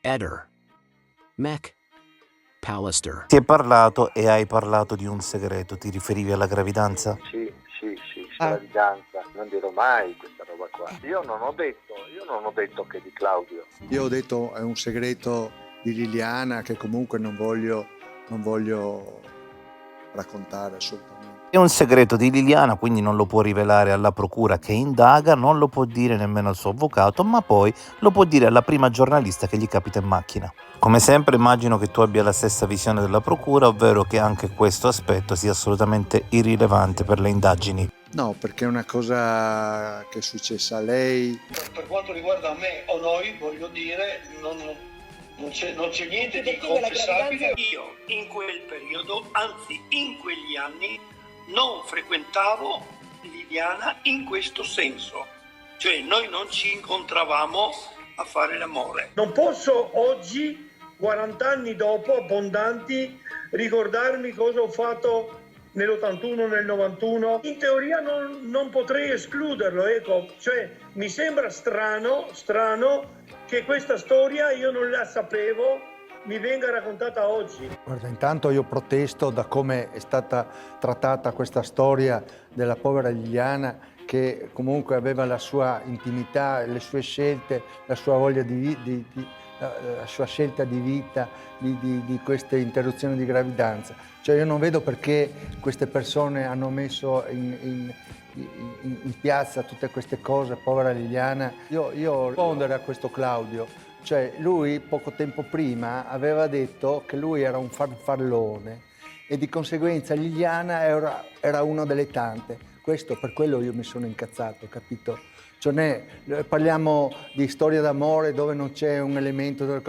Eder. Mech. Pallister. Ti è parlato e hai parlato di un segreto, ti riferivi alla gravidanza? Sì, gravidanza, non dirò mai questa roba qua. Io non ho detto che di Claudio. Io ho detto è un segreto di Liliana che comunque non voglio raccontare assolutamente. È un segreto di Liliana, quindi non lo può rivelare alla procura che indaga, non lo può dire nemmeno al suo avvocato, ma poi lo può dire alla prima giornalista che gli capita in macchina. Come sempre immagino che tu abbia la stessa visione della procura, ovvero che anche questo aspetto sia assolutamente irrilevante per le indagini. No, perché è una cosa che è successa a lei. Per quanto riguarda me o noi, voglio dire, non c'è niente di confessabile. Io in quel periodo, anzi in quegli anni, non frequentavo Liliana in questo senso. Cioè noi non ci incontravamo a fare l'amore. Non posso oggi, 40 anni dopo, abbondanti, ricordarmi cosa ho fatto nell'81, nel 91. In teoria non potrei escluderlo, ecco. Cioè mi sembra strano che questa storia io non la sapevo, mi venga raccontata oggi. Guarda, intanto io protesto da come è stata trattata questa storia della povera Liliana, che comunque aveva la sua intimità, le sue scelte, la sua voglia la sua scelta di vita, di queste interruzioni di gravidanza. Cioè io non vedo perché queste persone hanno messo in piazza tutte queste cose, povera Liliana. Io rispondere a questo Claudio. Cioè lui poco tempo prima aveva detto che lui era un farfallone e di conseguenza Liliana era una delle tante. Questo per quello io mi sono incazzato, capito? Cioè parliamo di storia d'amore dove non c'è un elemento,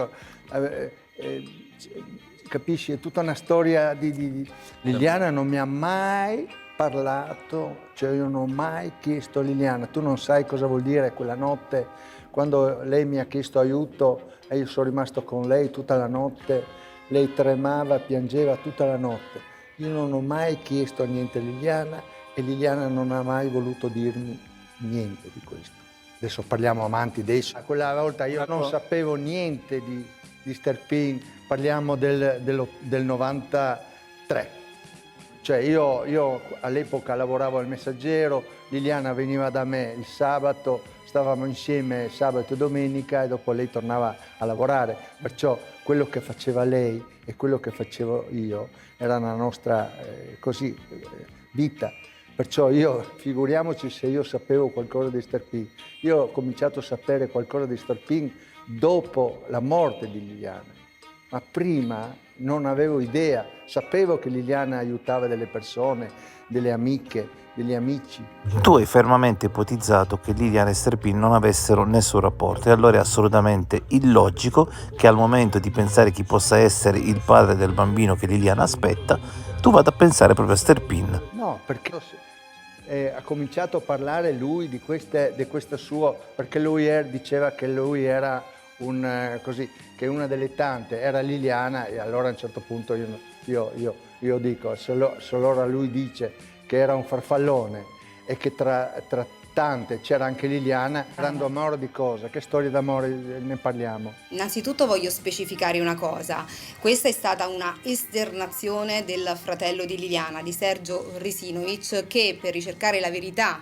capisci? È tutta una storia di... Liliana non mi ha mai parlato, cioè io non ho mai chiesto a Liliana, tu non sai cosa vuol dire quella notte quando lei mi ha chiesto aiuto e io sono rimasto con lei tutta la notte, lei tremava, piangeva tutta la notte. Io non ho mai chiesto niente a Liliana e Liliana non ha mai voluto dirmi niente di questo. Adesso parliamo amanti adesso. Quella volta io non sapevo niente di Sterpin, parliamo del 93. Cioè io all'epoca lavoravo al Messaggero, Liliana veniva da me il sabato, stavamo insieme sabato e domenica e dopo lei tornava a lavorare. Perciò quello che faceva lei e quello che facevo io era la nostra vita. Perciò figuriamoci se io sapevo qualcosa di Sterpin. Io ho cominciato a sapere qualcosa di Sterpin dopo la morte di Liliana, ma prima non avevo idea. Sapevo che Liliana aiutava delle persone, delle amiche, degli amici. Tu hai fermamente ipotizzato che Liliana e Sterpin non avessero nessun rapporto e allora è assolutamente illogico che al momento di pensare chi possa essere il padre del bambino che Liliana aspetta, tu vada a pensare proprio a Sterpin. No, perché ha cominciato a parlare lui di questo suo, perché lui diceva che lui era che una delle tante era Liliana e allora a un certo punto io dico, se allora lui dice che era un farfallone e che tra tante c'era anche Liliana, parlando d'amore di cosa? Che storia d'amore ne parliamo? Innanzitutto voglio specificare una cosa, questa è stata una esternazione del fratello di Liliana, di Sergio Risinovic, che per ricercare la verità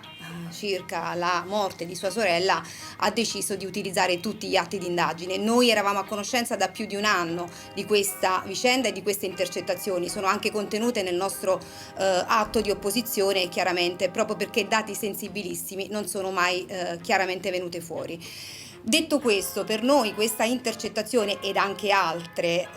circa la morte di sua sorella ha deciso di utilizzare tutti gli atti di indagine. Noi eravamo a conoscenza da più di un anno di questa vicenda e di queste intercettazioni, sono anche contenute nel nostro atto di opposizione, chiaramente proprio perché dati sensibilissimi non sono mai chiaramente venute fuori. Detto questo, per noi questa intercettazione ed anche altre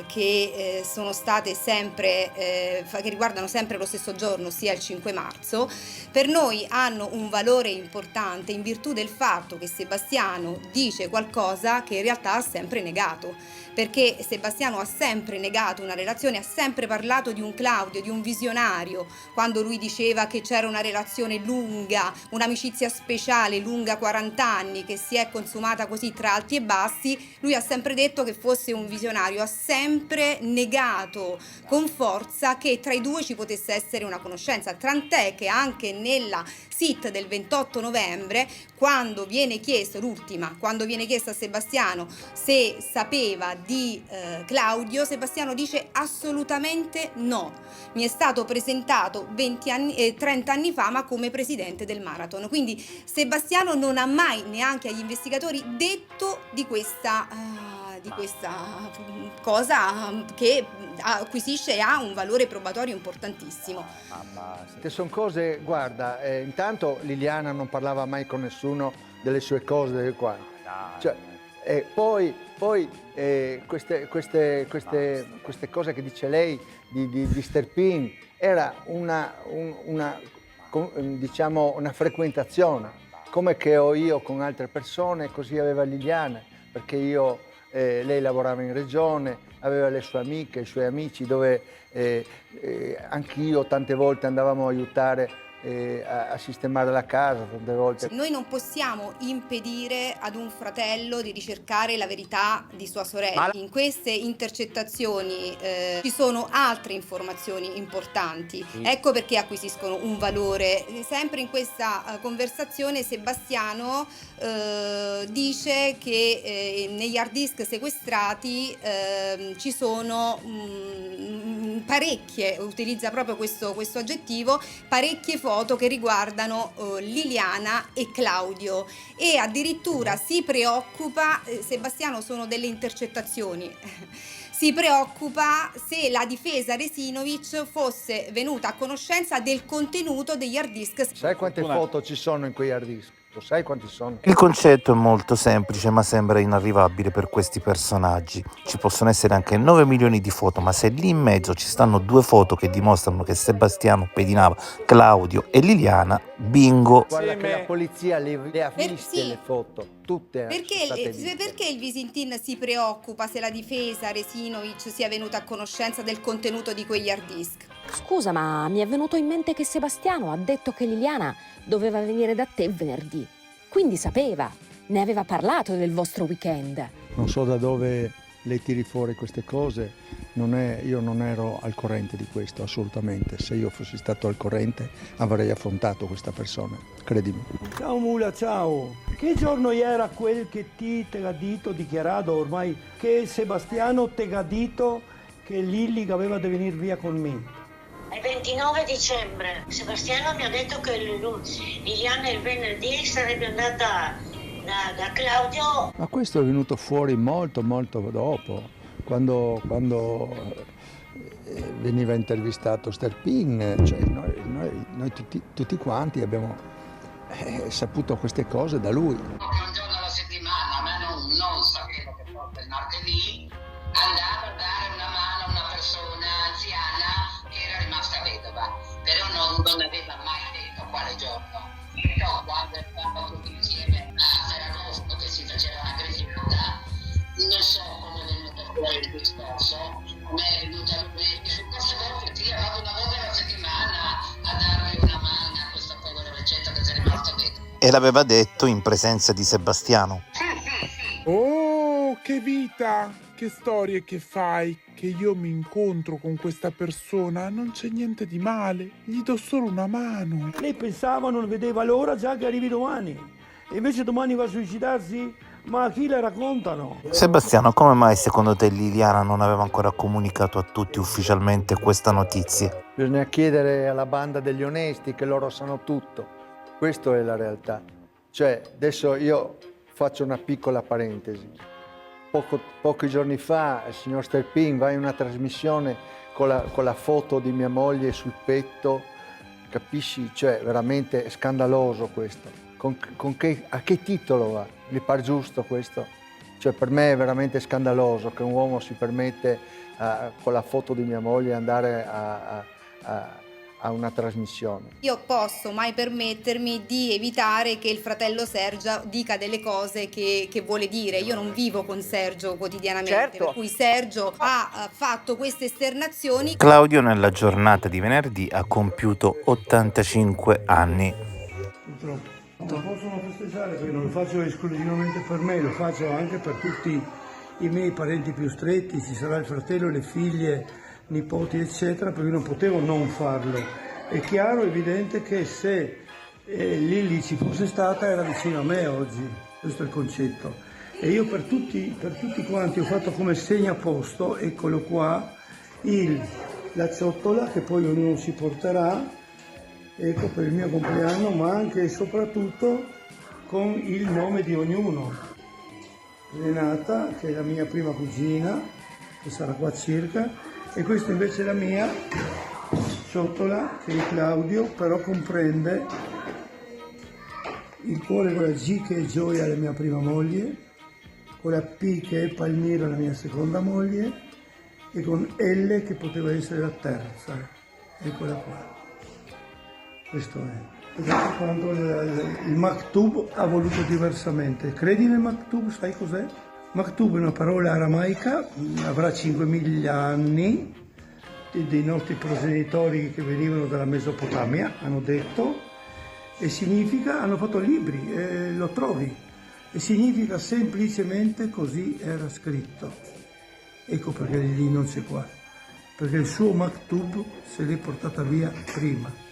che sono state sempre, che riguardano sempre lo stesso giorno, sia il 5 marzo, per noi hanno un valore importante in virtù del fatto che Sebastiano dice qualcosa che in realtà ha sempre negato. Perché Sebastiano ha sempre negato una relazione, ha sempre parlato di un Claudio, di un visionario, quando lui diceva che c'era una relazione lunga, un'amicizia speciale lunga 40 anni che si è consumata così tra alti e bassi, lui ha sempre detto che fosse un visionario, ha sempre negato con forza che tra i due ci potesse essere una conoscenza, tant'è che anche nella sit del 28 novembre, quando viene chiesto a Sebastiano se sapeva di Claudio, Sebastiano dice assolutamente no, mi è stato presentato 30 anni fa ma come presidente del marathon. Quindi Sebastiano non ha mai neanche agli investigatori detto di questa cosa che acquisisce e ha un valore probatorio importantissimo. Che sono cose, guarda, intanto Liliana non parlava mai con nessuno delle sue cose, delle quali. Cioè, poi queste cose che dice lei di Sterpin era una frequentazione, come che ho io con altre persone, così aveva Liliana, perché lei lavorava in regione, aveva le sue amiche, i suoi amici, dove anch'io tante volte andavamo a aiutare a sistemare la casa, tante volte. Noi non possiamo impedire ad un fratello di ricercare la verità di sua sorella. In queste intercettazioni ci sono altre informazioni importanti. Ecco perché acquisiscono un valore. Sempre in questa conversazione Sebastiano dice che negli hard disk sequestrati ci sono parecchie, utilizza proprio questo aggettivo, parecchie foto che riguardano Liliana e Claudio, e addirittura si preoccupa, Sebastiano, sono delle intercettazioni, si preoccupa se la difesa Resinovic fosse venuta a conoscenza del contenuto degli hard disk. Sai quante foto ci sono in quei hard disk? Sai quanti sono? Il concetto è molto semplice ma sembra inarrivabile per questi personaggi. Ci possono essere anche 9 milioni di foto, ma se lì in mezzo ci stanno 2 foto che dimostrano che Sebastiano pedinava Claudio e Liliana, bingo! Guarda che la polizia le ha viste sì. le foto, tutte Perché il Visintin si preoccupa se la difesa Resinovic sia venuta a conoscenza del contenuto di quegli hard disk? Scusa, ma mi è venuto in mente che Sebastiano ha detto che Liliana doveva venire da te venerdì. Quindi sapeva, ne aveva parlato del vostro weekend. Non so da dove lei tiri fuori queste cose, io non ero al corrente di questo, assolutamente. Se io fossi stato al corrente avrei affrontato questa persona, credimi. Ciao Mula, ciao. Che giorno era quel che ti ha detto, dichiarato ormai, che Sebastiano ti ha detto che Lilli aveva da venire via con me? Il 29 dicembre Sebastiano mi ha detto che Liliana il venerdì sarebbe andata da Claudio. Ma questo è venuto fuori molto dopo, quando veniva intervistato Sterpin, cioè noi tutti quanti abbiamo saputo queste cose da lui. Un giorno alla settimana, ma non sapevo che forse il martedì andava a dare una mano a una persona anziana che era rimasta vedova, però non aveva mai detto quale giorno. Però quando eravamo tutti insieme a Ferragosto che si faceva una grigliata, non so come è venuto fuori il discorso, come è venuta lui, e su queste volte sì, avevo una volta alla settimana a dargli una mano a questo povero Recetto che si è rimasto vedovo. E l'aveva detto in presenza di Sebastiano. Oh, che vita, che storie che fai, che io mi incontro con questa persona, non c'è niente di male, gli do solo una mano. Lei pensava, non vedeva l'ora già che arrivi domani. E invece domani va a suicidarsi? Ma a chi le raccontano? Sebastiano, come mai secondo te Liliana non aveva ancora comunicato a tutti ufficialmente questa notizia? Bisogna chiedere alla banda degli onesti, che loro sanno tutto. Questa è la realtà. Cioè, adesso io faccio una piccola parentesi. Pochi giorni fa il signor Sterpin va in una trasmissione con la foto di mia moglie sul petto, capisci? Cioè, veramente è scandaloso questo. A che titolo va? Mi pare giusto questo? Cioè, per me è veramente scandaloso che un uomo si permette con la foto di mia moglie andare a una trasmissione. Io posso mai permettermi di evitare che il fratello Sergio dica delle cose che vuole dire. Io non vivo con Sergio quotidianamente, certo. Per cui Sergio ha fatto queste esternazioni. Claudio nella giornata di venerdì ha compiuto 85 anni. Purtroppo non possono festeggiare perché non lo faccio esclusivamente per me, lo faccio anche per tutti i miei parenti più stretti, ci sarà il fratello, le figlie, nipoti eccetera, perché non potevo non farlo. È chiaro, evidente che se e Lilli ci fosse stata era vicino a me oggi, questo è il concetto. E io per tutti quanti ho fatto come segno a posto, eccolo qua, la ciotola che poi ognuno si porterà, ecco, per il mio compleanno, ma anche e soprattutto con il nome di ognuno. Renata, che è la mia prima cugina, che sarà qua circa, e questa invece è la mia ciotola, che è Claudio, però comprende il cuore con la G, che è Gioia, la mia prima moglie, con la P, che è Palmiro, la mia seconda moglie, e con L, che poteva essere la terza. Eccola qua. Questo è. Vedete quando il Maktub ha voluto diversamente. Credi nel Maktub? Sai cos'è? Maktub è una parola aramaica, avrà 5.000 anni, dei nostri progenitori che venivano dalla Mesopotamia, hanno detto, e significa, hanno fatto libri, lo trovi, e significa semplicemente così era scritto. Ecco perché lì non c'è qua, perché il suo Maktub se l'è portata via prima.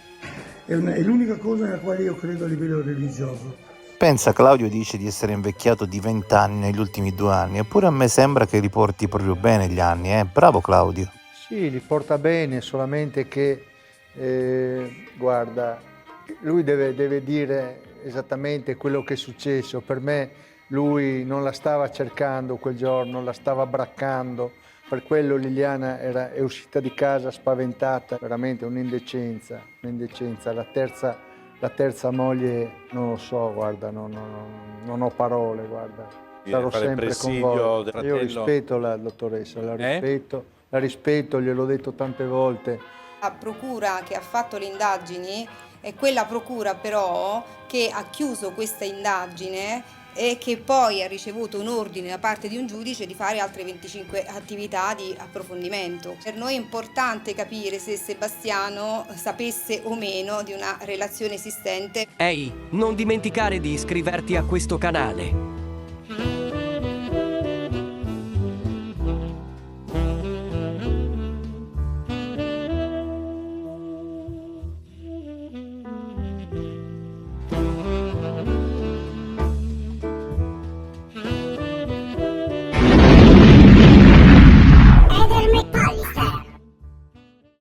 È l'unica cosa nella quale io credo a livello religioso. Pensa, Claudio dice di essere invecchiato di 20 anni negli ultimi 2 anni, eppure a me sembra che li porti proprio bene gli anni, eh? Bravo Claudio. Sì, li porta bene, solamente che, guarda, lui deve dire esattamente quello che è successo. Per me lui non la stava cercando quel giorno, la stava braccando. Per quello Liliana è uscita di casa spaventata, veramente un'indecenza. La terza moglie, non lo so, guarda, non ho parole, guarda. Sarò sempre con voi. Io rispetto la dottoressa, la rispetto, gliel'ho detto tante volte. La procura che ha fatto le indagini è quella procura però che ha chiuso questa indagine e che poi ha ricevuto un ordine da parte di un giudice di fare altre 25 attività di approfondimento. Per noi è importante capire se Sebastiano sapesse o meno di una relazione esistente. Ehi, non dimenticare di iscriverti a questo canale.